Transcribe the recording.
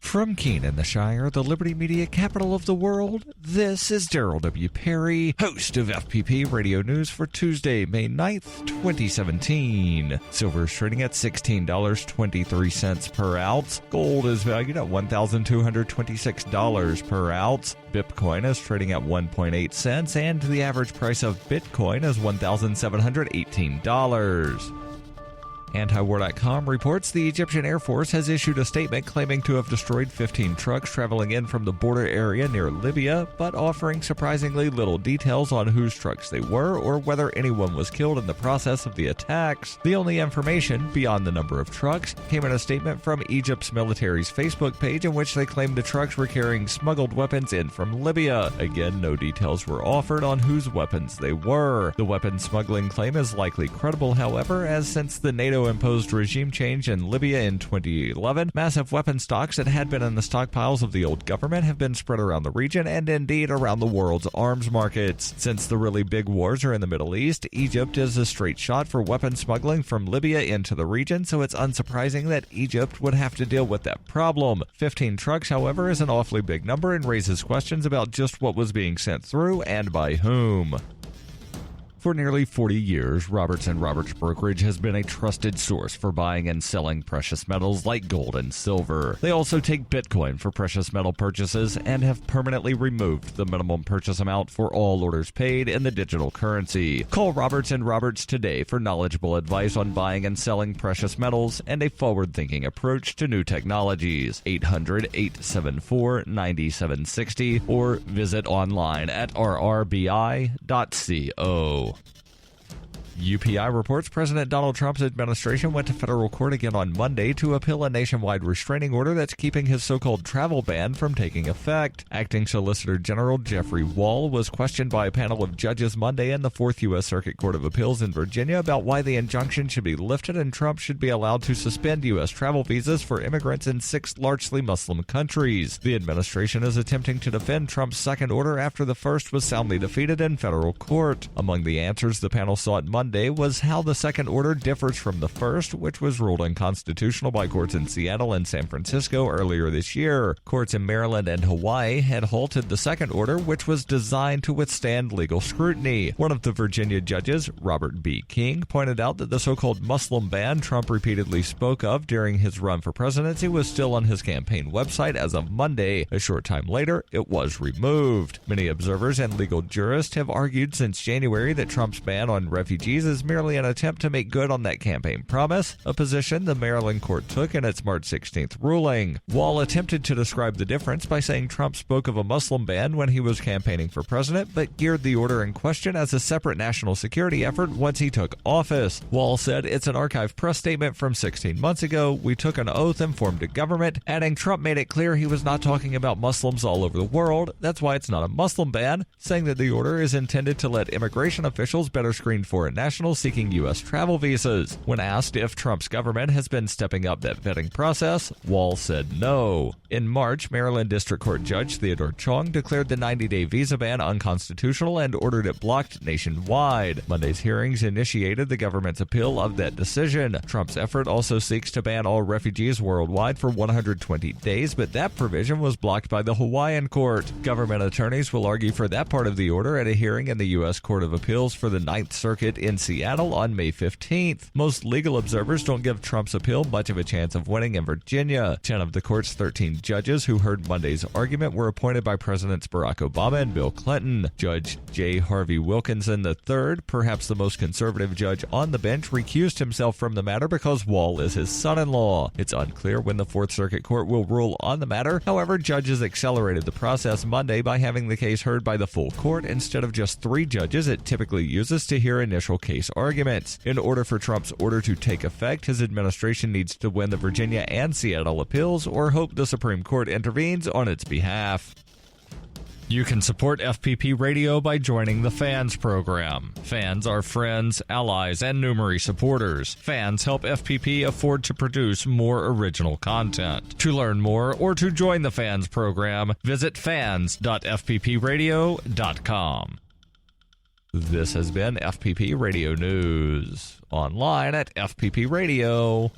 From Keene in the Shire, the Liberty Media capital of the world, this is Daryl W. Perry, host of FPP Radio News for Tuesday, May 9th, 2017. Silver is trading at $16.23 per ounce. Gold is valued at $1,226 per ounce. Bitcoin is trading at 1.8 cents, and the average price of Bitcoin is $1,718. Antiwar.com reports the Egyptian Air Force has issued a statement claiming to have destroyed 15 trucks traveling in from the border area near Libya, but offering surprisingly little details on whose trucks they were or whether anyone was killed in the process of the attacks. The only information, beyond the number of trucks, came in a statement from Egypt's military's Facebook page in which they claimed the trucks were carrying smuggled weapons in from Libya. Again, no details were offered on whose weapons they were. The weapons smuggling claim is likely credible, however, as since the NATO-imposed regime change in Libya in 2011, massive weapon stocks that had been in the stockpiles of the old government have been spread around the region and indeed around the world's arms markets. Since the really big wars are in the Middle East, Egypt is a straight shot for weapon smuggling from Libya into the region, so it's unsurprising that Egypt would have to deal with that problem. 15 trucks, however, is an awfully big number and raises questions about just what was being sent through and by whom. For nearly 40 years, Roberts & Roberts Brokerage has been a trusted source for buying and selling precious metals like gold and silver. They also take Bitcoin for precious metal purchases and have permanently removed the minimum purchase amount for all orders paid in the digital currency. Call Roberts & Roberts today for knowledgeable advice on buying and selling precious metals and a forward-thinking approach to new technologies. 800-874-9760 or visit online at rrbi.co. UPI reports President Donald Trump's administration went to federal court again on Monday to appeal a nationwide restraining order that's keeping his so-called travel ban from taking effect. Acting Solicitor General Jeffrey Wall was questioned by a panel of judges Monday in the 4th U.S. Circuit Court of Appeals in Virginia about why the injunction should be lifted and Trump should be allowed to suspend U.S. travel visas for immigrants in 6 largely Muslim countries. The administration is attempting to defend Trump's second order after the first was soundly defeated in federal court. Among the answers the panel sought Monday was how the second order differs from the first, which was ruled unconstitutional by courts in Seattle and San Francisco earlier this year. Courts in Maryland and Hawaii had halted the second order, which was designed to withstand legal scrutiny. One of the Virginia judges, Robert B. King, pointed out that the so-called Muslim ban Trump repeatedly spoke of during his run for presidency was still on his campaign website as of Monday. A short time later, it was removed. Many observers and legal jurists have argued since January that Trump's ban on refugees is merely an attempt to make good on that campaign promise, a position the Maryland court took in its March 16th ruling. Wall attempted to describe the difference by saying Trump spoke of a Muslim ban when he was campaigning for president, but geared the order in question as a separate national security effort once he took office. Wall said it's an archived press statement from 16 months ago. We took an oath and formed a government, adding Trump made it clear he was not talking about Muslims all over the world. That's why it's not a Muslim ban, saying that the order is intended to let immigration officials better screen foreign nationals seeking U.S. travel visas. When asked if Trump's government has been stepping up that vetting process, Wall said no. In March, Maryland District Court Judge Theodore Chong declared the 90-day visa ban unconstitutional and ordered it blocked nationwide. Monday's hearings initiated the government's appeal of that decision. Trump's effort also seeks to ban all refugees worldwide for 120 days, but that provision was blocked by the Hawaiian court. Government attorneys will argue for that part of the order at a hearing in the U.S. Court of Appeals for the Ninth Circuit in Seattle on May 15th. Most legal observers don't give Trump's appeal much of a chance of winning in Virginia. 10 of the court's 13 judges who heard Monday's argument were appointed by Presidents Barack Obama and Bill Clinton. Judge J. Harvey Wilkinson III, perhaps the most conservative judge on the bench, recused himself from the matter because Wall is his son-in-law. It's unclear when the 4th Circuit Court will rule on the matter. However, judges accelerated the process Monday by having the case heard by the full court instead of just 3 judges it typically uses to hear initial case arguments. In order for Trump's order to take effect, his administration needs to win the Virginia and Seattle appeals or hope the Supreme Court intervenes on its behalf. You can support FPP Radio by joining the Fans program. Fans are friends, allies, and numerous supporters. Fans help FPP afford to produce more original content. To learn more or to join the Fans program, visit fans.fppradio.com. This has been FPP Radio News, online at fppradio.com.